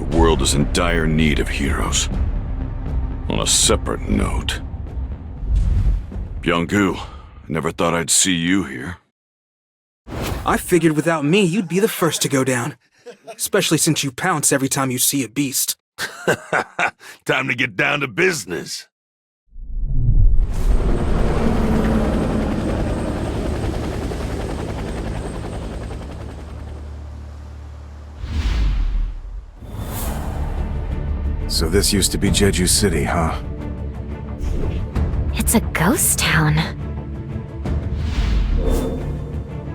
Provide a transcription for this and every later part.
The world is in dire need of heroes. On a separate note, Byung-gu, I never thought I'd see you here. I figured without me, you'd be the first to go down. Especially since you pounce every time you see a beast. Time to get down to business. So this used to be Jeju City, huh? It's a ghost town.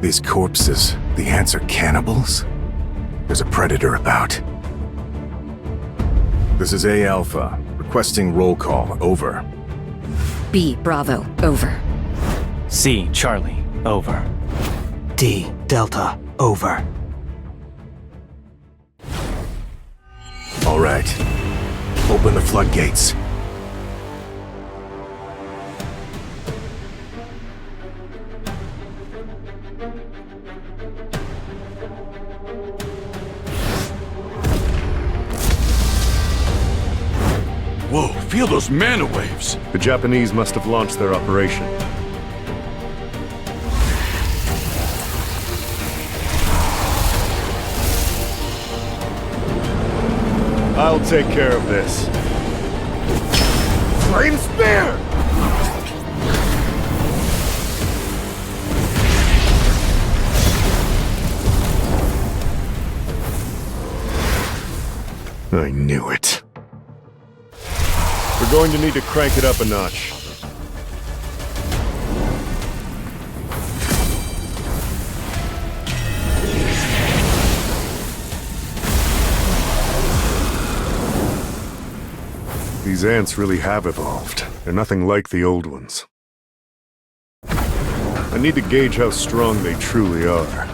These corpses, the ants are cannibals? There's a predator about. This is A Alpha, requesting roll call, over. B Bravo, over. C Charlie, over. D Delta, over. All right. Open the floodgates. Whoa, feel those mana waves! The Japanese must have launched their operation. I'll take care of this. Flame Spear! I knew it. We're going to need to crank it up a notch. These ants really have evolved. They're nothing like the old ones. I need to gauge how strong they truly are.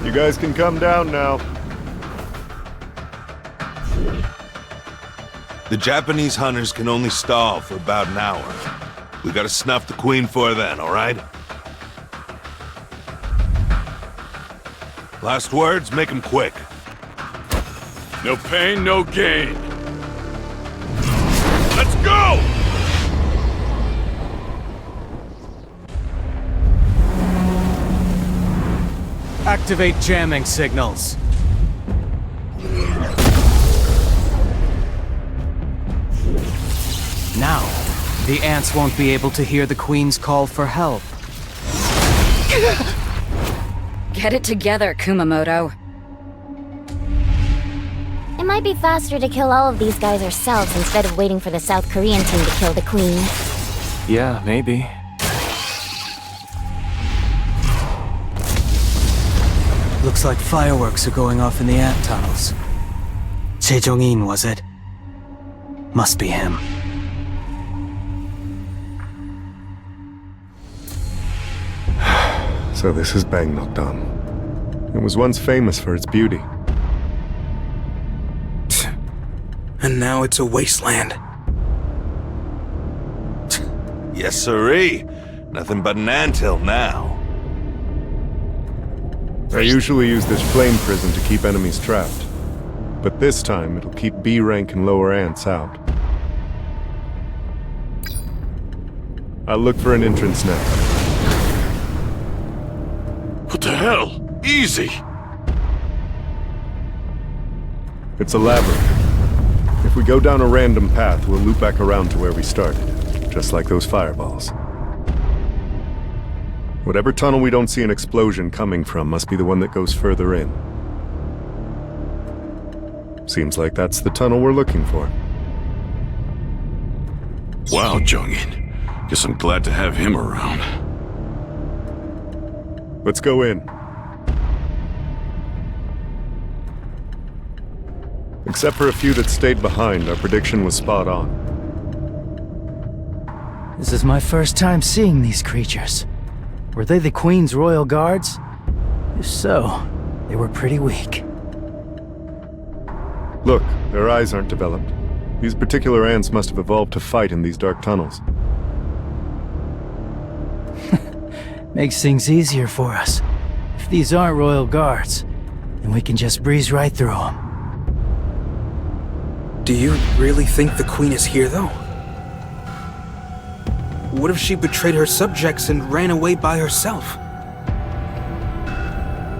You guys can come down now. The Japanese hunters can only stall for about an hour. We gotta snuff the Queen for then, alright? Last words, make them quick. No pain, no gain. Let's go! Activate jamming signals. Now, the ants won't be able to hear the Queen's call for help. Get it together, Kumamoto. It might be faster to kill all of these guys ourselves instead of waiting for the South Korean team to kill the Queen. Yeah, maybe. Looks like fireworks are going off in the ant tunnels. Chae Jong-in, was it? Must be him. So this is Bangnok-dam. It was once famous for its beauty. And now it's a wasteland. Yes, sirree. Nothing but an anthill now. I usually use this flame prison to keep enemies trapped. But this time, it'll keep B rank and lower ants out. I'll look for an entrance now. What the hell? Easy! It's a labyrinth. If we go down a random path, we'll loop back around to where we started. Just like those fireballs. Whatever tunnel we don't see an explosion coming from must be the one that goes further in. Seems like that's the tunnel we're looking for. Wow, Jong-in. Guess I'm glad to have him around. Let's go in. Except for a few that stayed behind, our prediction was spot on. This is my first time seeing these creatures. Were they the Queen's royal guards? If so, they were pretty weak. Look, their eyes aren't developed. These particular ants must have evolved to fight in these dark tunnels. Makes things easier for us. If these aren't royal guards, then we can just breeze right through them. Do you really think the Queen is here, though? What if she betrayed her subjects and ran away by herself?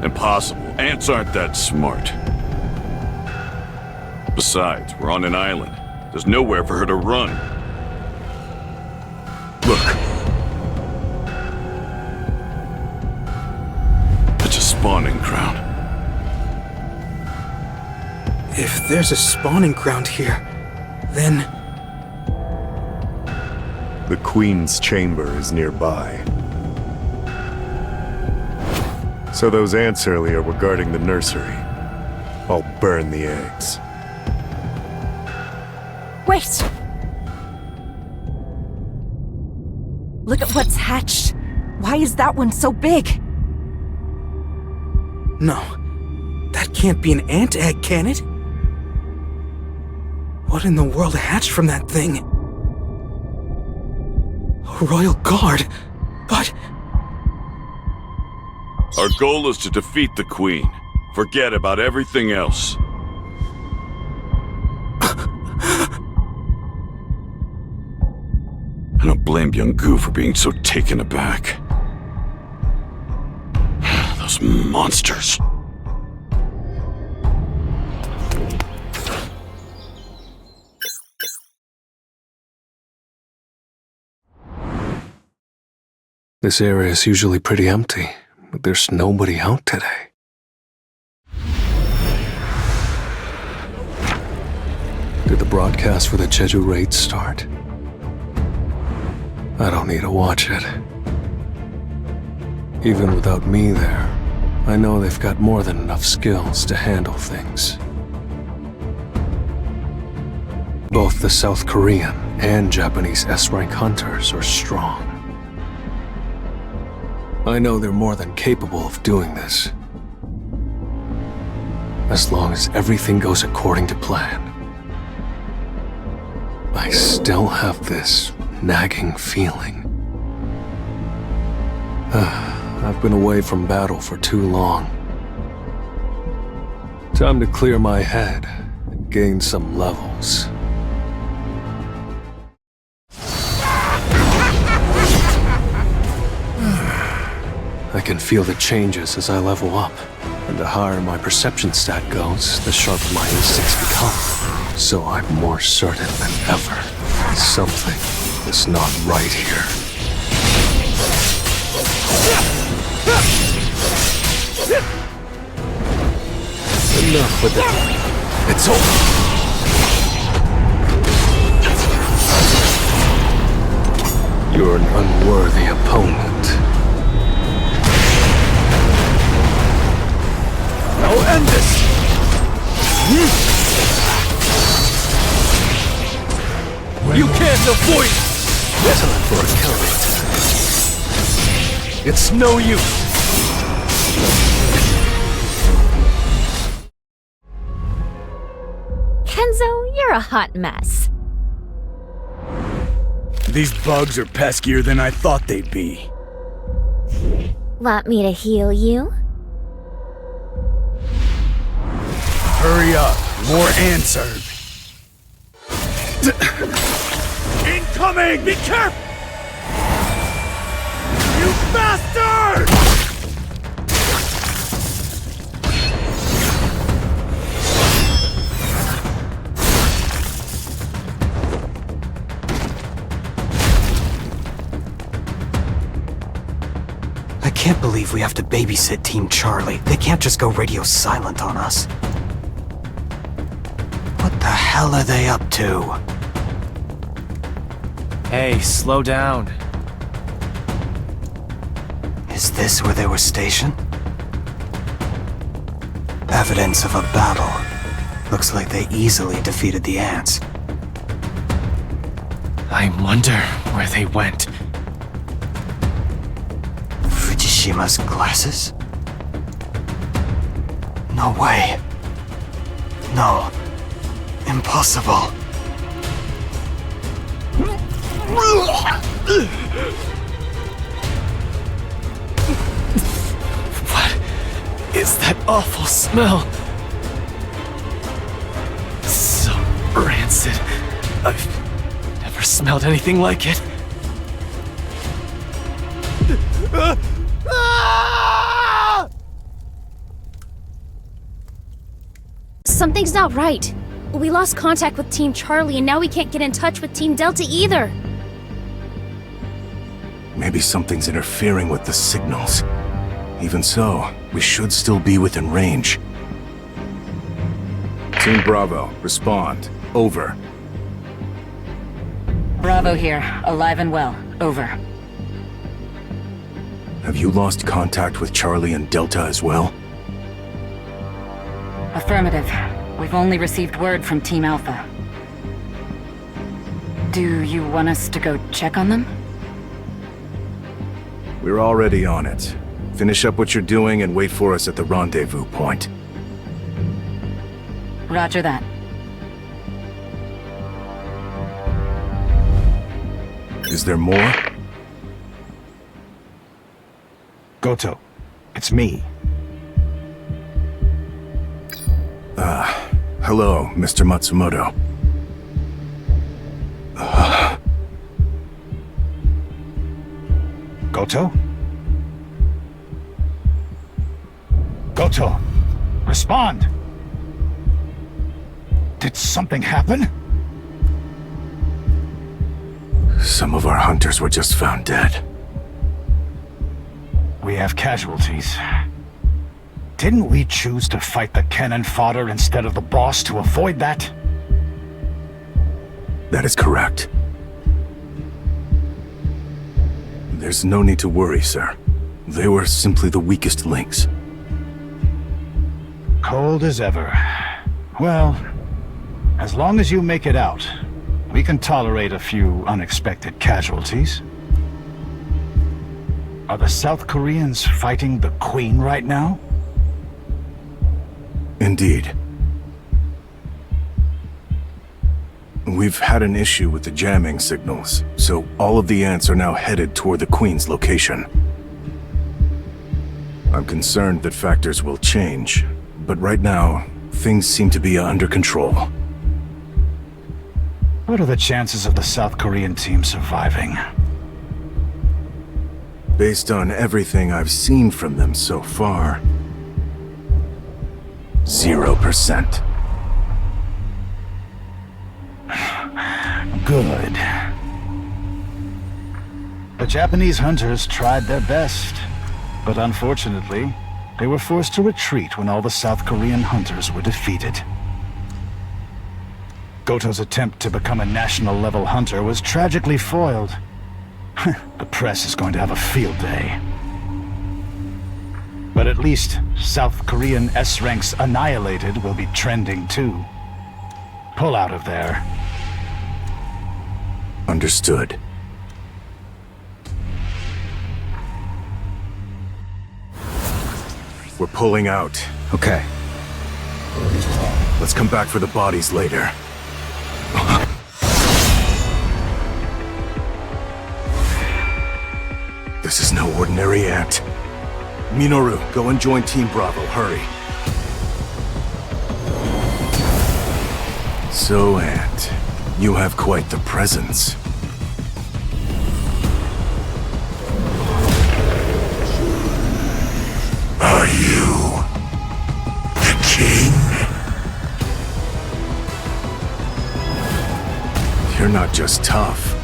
Impossible. Ants aren't that smart. Besides, we're on an island. There's nowhere for her to run. Look. It's a spawning ground. If there's a spawning ground here, then... The Queen's chamber is nearby. So those ants earlier were guarding the nursery. I'll burn the eggs. Wait! Look at what's hatched. Why is that one so big? No. That can't be an ant egg, can it? What in the world hatched from that thing? A royal guard? But... Our goal is to defeat the Queen. Forget about everything else. I don't blame Young-gu for being so taken aback. Those monsters. This area is usually pretty empty, but there's nobody out today. Did the broadcast for the Jeju raid start? I don't need to watch it. Even without me there, I know they've got more than enough skills to handle things. Both the South Korean and Japanese S-rank hunters are strong. I know they're more than capable of doing this. As long as everything goes according to plan. I still have this nagging feeling. I've been away from battle for too long. Time to clear my head and gain some levels. I can feel the changes as I level up, and the higher my perception stat goes, the sharper my instincts become. So I'm more certain than ever. Something is not right here. Enough with it. It's over. You're an unworthy opponent. I'll end this! You can't avoid it! Time for a counterattack. It's no use! Kenzo, you're a hot mess. These bugs are peskier than I thought they'd be. Want me to heal you? Hurry up, more ants are... Incoming! Be careful! You bastard! I can't believe we have to babysit Team Charlie. They can't just go radio silent on us. What the hell are they up to? Hey, slow down. Is this where they were stationed? Evidence of a battle. Looks like they easily defeated the ants. I wonder where they went. Fujishima's glasses? No way. No. Impossible. What is that awful smell? So rancid. I've never smelled anything like it. Something's not right. We lost contact with Team Charlie, and now we can't get in touch with Team Delta either. Maybe something's interfering with the signals. Even so, we should still be within range. Team Bravo, respond. Over. Bravo here, alive and well. Over. Have you lost contact with Charlie and Delta as well? Affirmative. We've only received word from Team Alpha. Do you want us to go check on them? We're already on it. Finish up what you're doing and wait for us at the rendezvous point. Roger that. Is there more? Goto, it's me. Hello, Mr. Matsumoto. Goto? Goto, respond! Did something happen? Some of our hunters were just found dead. We have casualties. Didn't we choose to fight the cannon fodder instead of the boss to avoid that? That is correct. There's no need to worry, sir. They were simply the weakest links. Cold as ever. Well, as long as you make it out, we can tolerate a few unexpected casualties. Are the South Koreans fighting the Queen right now? Indeed. We've had an issue with the jamming signals, so all of the ants are now headed toward the Queen's location. I'm concerned that factors will change, but right now, things seem to be under control. What are the chances of the South Korean team surviving? Based on everything I've seen from them so far, 0%. Good. The Japanese hunters tried their best, but unfortunately, they were forced to retreat when all the South Korean hunters were defeated. Goto's attempt to become a national-level hunter was tragically foiled. The press is going to have a field day. But at least South Korean S-ranks annihilated will be trending too. Pull out of there. Understood. We're pulling out. Okay. Let's come back for the bodies later. This is no ordinary ant. Minoru, go and join Team Bravo, hurry. So, Ant, you have quite the presence. Are you the king? You're not just tough,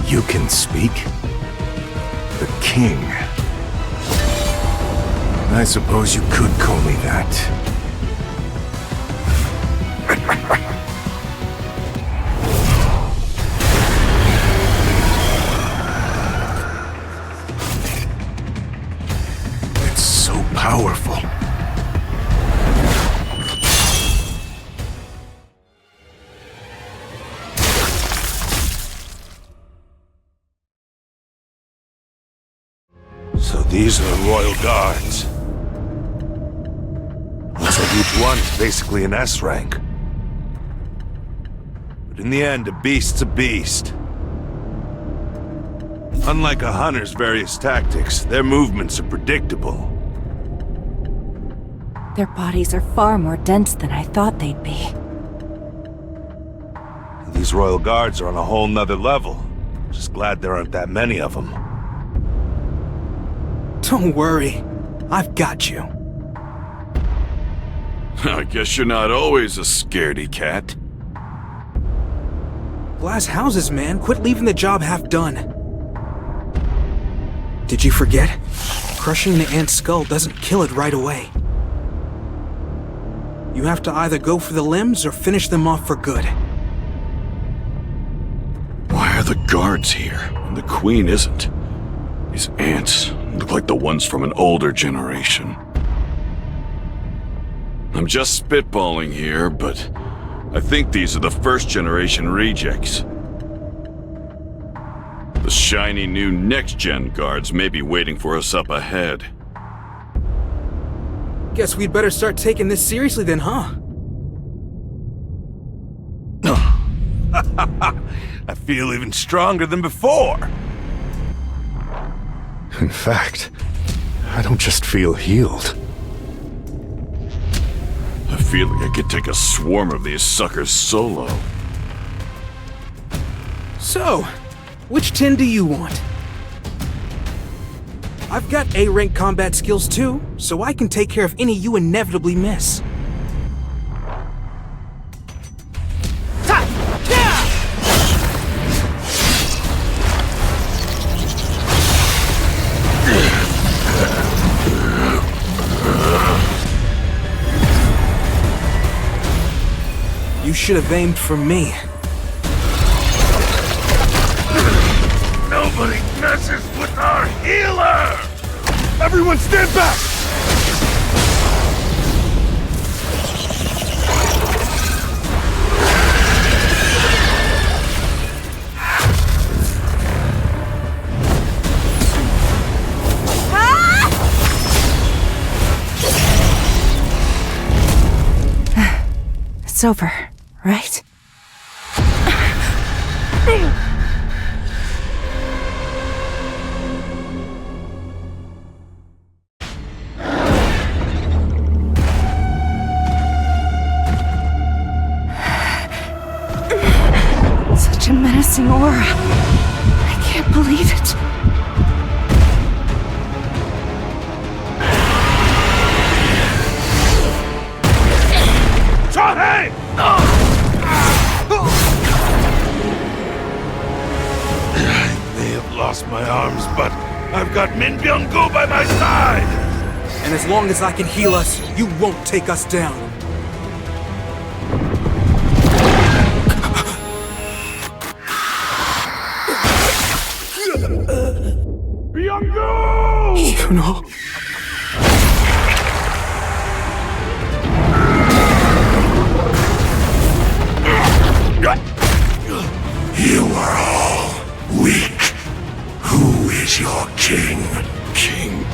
you can speak. The king. I suppose you could call me that. It's so powerful. So these are the Royal Guards. So Each one is basically an S rank. But in the end, a beast's a beast. Unlike a hunter's various tactics, their movements are predictable. Their bodies are far more dense than I thought they'd be. These Royal Guards are on a whole nother level. Just glad there aren't that many of them. Don't worry. I've got you. I guess you're not always a scaredy cat. Glass houses, man. Quit leaving the job half done. Did you forget? Crushing the ant's skull doesn't kill it right away. You have to either go for the limbs or finish them off for good. Why are the guards here and the queen isn't? These ants look like the ones from an older generation. I'm just spitballing here, but I think these are the first-generation rejects. The shiny new next-gen guards may be waiting for us up ahead. Guess we'd better start taking this seriously then, huh? I feel even stronger than before. In fact, I don't just feel healed. I feel like I could take a swarm of these suckers solo. So, which tin do you want? I've got A-rank combat skills too, so I can take care of any you inevitably miss. You should have aimed for me. Nobody messes with our healer! Everyone stand back! It's over, right? Such a menacing aura. I can't believe it. Johnny! I may have lost my arms, but I've got Min Byung-gu by my side! And as long as I can heal us, you won't take us down. Byung-gu! You know... You are all weak. Who is your king? King?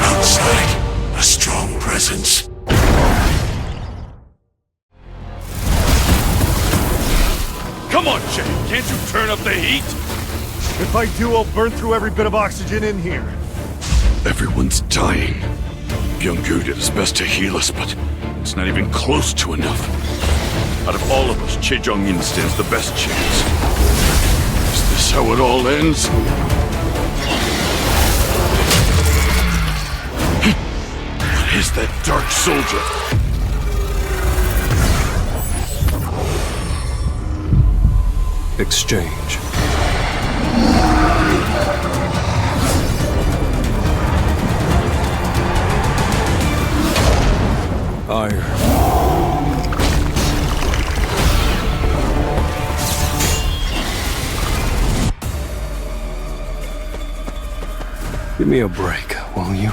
Outside, a strong presence. Come on, Jay, can't you turn up the heat? If I do, I'll burn through every bit of oxygen in here. Everyone's dying. Byung-gu did his best to heal us, but it's not even close to enough. Out of all of us, Chejong-in stands the best chance. Is this how it all ends? What is that dark soldier? Exchange. Iron. Give me a break, won't you?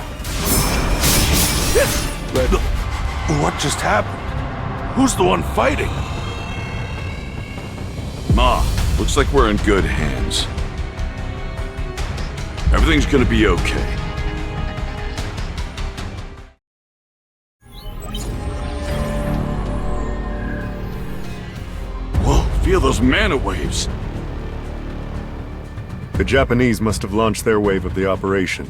What just happened? Who's the one fighting? Ma, looks like we're in good hands. Everything's gonna be okay. feel those mana waves. The Japanese must have launched their wave of the operation.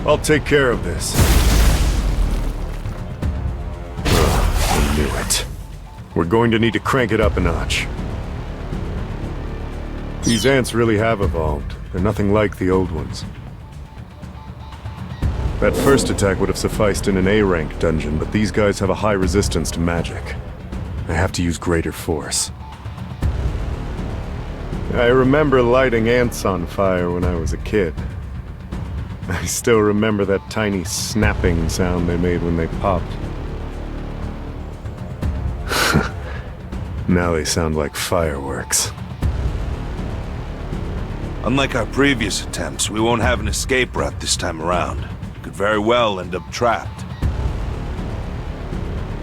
I'll take care of this. I knew it. We're going to need to crank it up a notch. These ants really have evolved. They're nothing like the old ones. That first attack would have sufficed in an A-rank dungeon, but these guys have a high resistance to magic. I have to use greater force. I remember lighting ants on fire when I was a kid. I still remember that tiny snapping sound they made when they popped. Now they sound like fireworks. Unlike our previous attempts, we won't have an escape route this time around. Could very well end up trapped.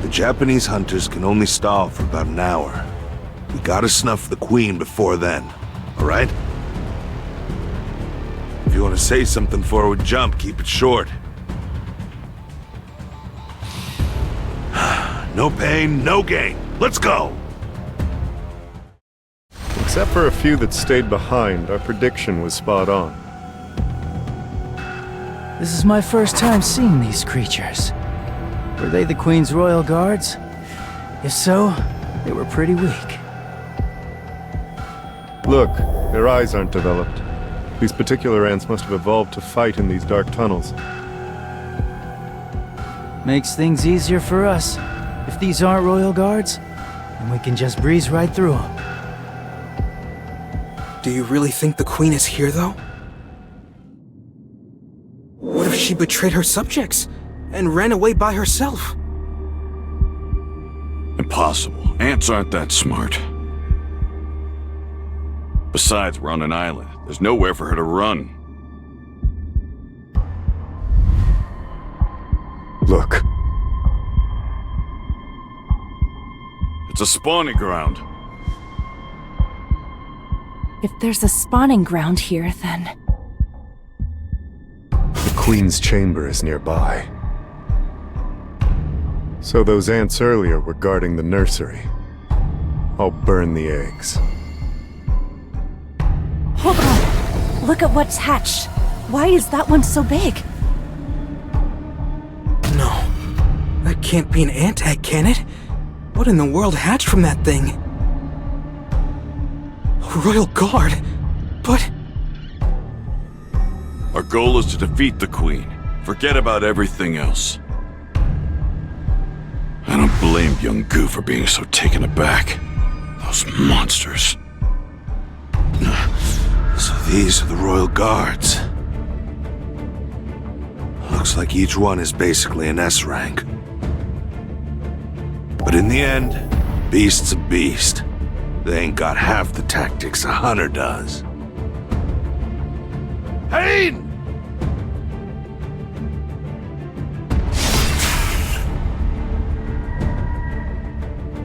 The Japanese hunters can only stall for about an hour. We gotta snuff the Queen before then, alright? If you want to say something before we jump, keep it short. No pain, no gain. Let's go! Except for a few that stayed behind, our prediction was spot on. This is my first time seeing these creatures. Were they the Queen's royal guards? If so, they were pretty weak. Look, their eyes aren't developed. These particular ants must have evolved to fight in these dark tunnels. Makes things easier for us. If these aren't royal guards, then we can just breeze right through them. Do you really think the Queen is here, though? What if she betrayed her subjects and ran away by herself? Impossible. Ants aren't that smart. Besides, we're on an island. There's nowhere for her to run. Look. It's a spawning ground. If there's a spawning ground here, then... The Queen's chamber is nearby. So those ants earlier were guarding the nursery. I'll burn the eggs. Hold on! Look at what's hatched. Why is that one so big? No. That can't be an ant egg, can it? What in the world hatched from that thing? A royal guard? But... Our goal is to defeat the Queen. Forget about everything else. I don't blame young Gu for being so taken aback. Those monsters. So these are the royal guards. Looks like each one is basically an S rank. But in the end, beast's a beast. They ain't got half the tactics a hunter does. Hayne!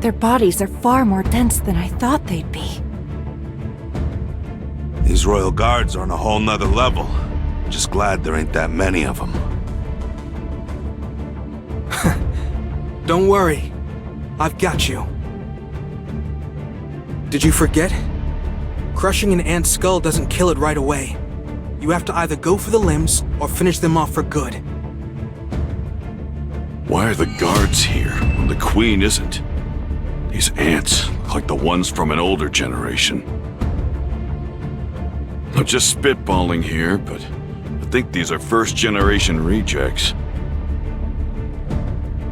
Their bodies are far more dense than I thought they'd be. These royal guards are on a whole nother level. Just glad there ain't that many of them. Don't worry. I've got you. Did you forget? Crushing an ant's skull doesn't kill it right away. You have to either go for the limbs or finish them off for good. Why are the guards here when the Queen isn't? These ants look like the ones from an older generation. Not just spitballing here, but I think these are first-generation rejects.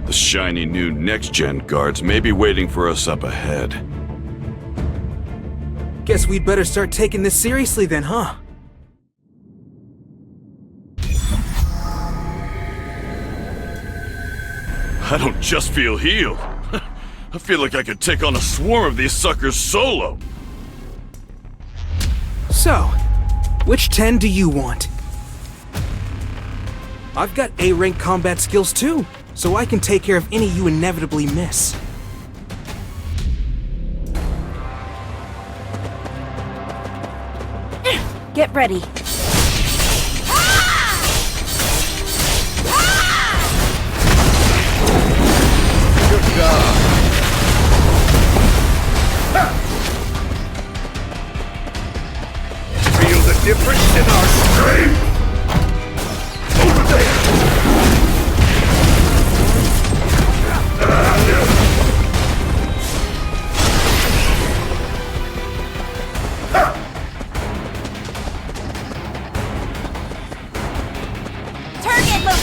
The shiny new next-gen guards may be waiting for us up ahead. Guess we'd better start taking this seriously then, huh? I don't just feel healed. I feel like I could take on a swarm of these suckers solo. So, which 10 do you want? I've got A-rank combat skills too, so I can take care of any you inevitably miss. Get ready. Good job.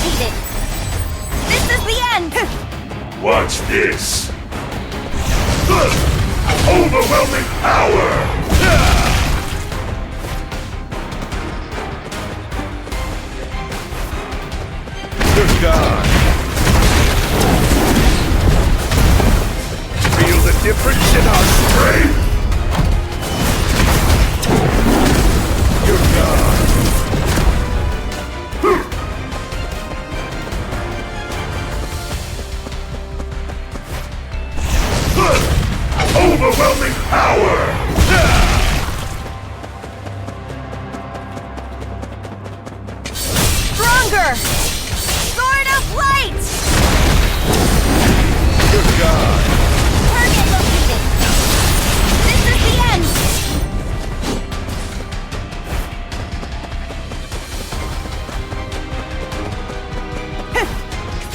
located! This is the end! Watch this! Overwhelming power! Good God! Feel the difference in our strength! Good God! Overwhelming power! Stronger! Sword of light! Good God! Target located! This is the end!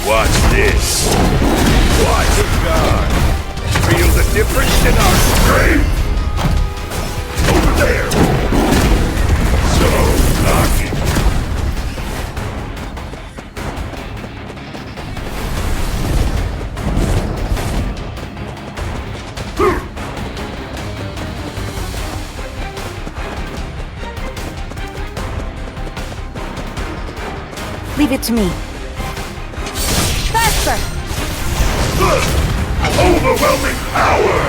Watch this! Watch it, God! Feel the difference in our strength! Over there! So lucky! Leave it to me. Faster! Overwhelming power!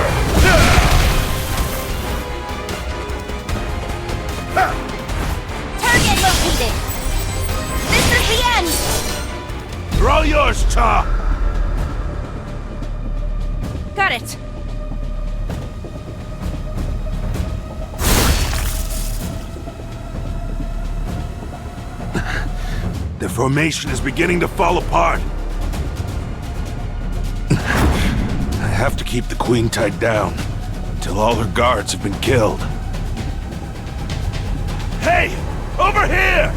Target located! This is the end! They're all yours, Cha! Got it! The formation is beginning to fall apart. I have to keep the Queen tied down until all her guards have been killed. Hey! Over here!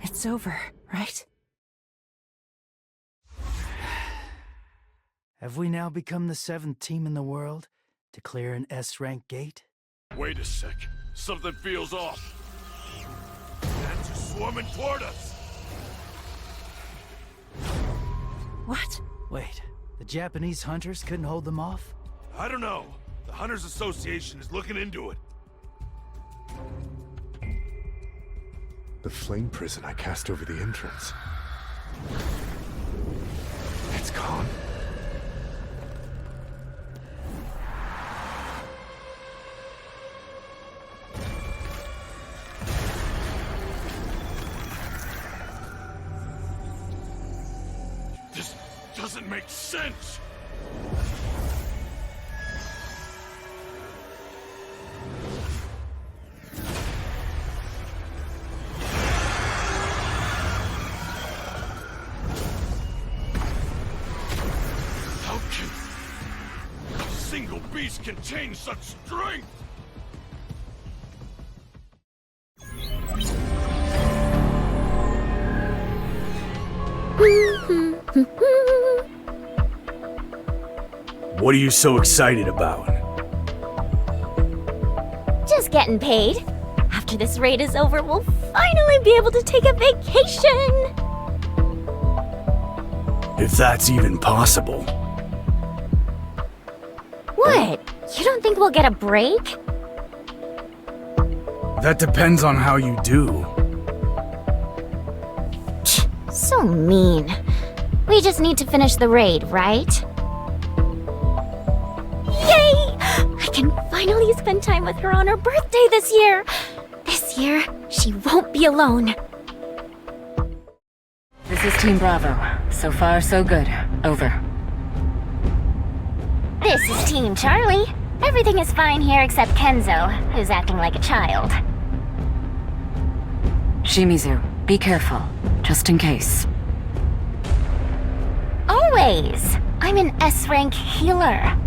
It's over, right? Have we now become the 7th team in the world to clear an S-rank gate? Wait a sec. Something feels off. Ants are swarming toward us! What? Wait, the Japanese hunters couldn't hold them off? I don't know. The Hunters Association is looking into it. The flame prison I cast over the entrance. It's gone. This doesn't make sense! How can a single beast contain such strength? What are you so excited about? Just getting paid. After this raid is over, we'll finally be able to take a vacation! If that's even possible. What? You don't think we'll get a break? That depends on how you do. So mean. We just need to finish the raid, right? Yay! I can finally spend time with her on her birthday this year! This year, she won't be alone. This is Team Bravo. So far, so good. Over. This is Team Charlie. Everything is fine here except Kenzo, who's acting like a child. Shimizu, be careful. Just in case. Always! I'm an S-rank healer.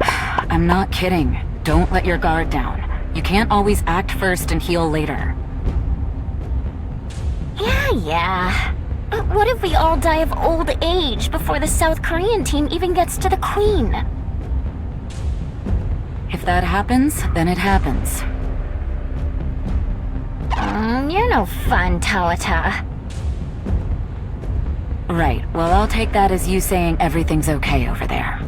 I'm not kidding. Don't let your guard down. You can't always act first and heal later. Yeah. But what if we all die of old age before the South Korean team even gets to the Queen? If that happens, then it happens. You're no fun, Tawata. Right, well, I'll take that as you saying everything's okay over there.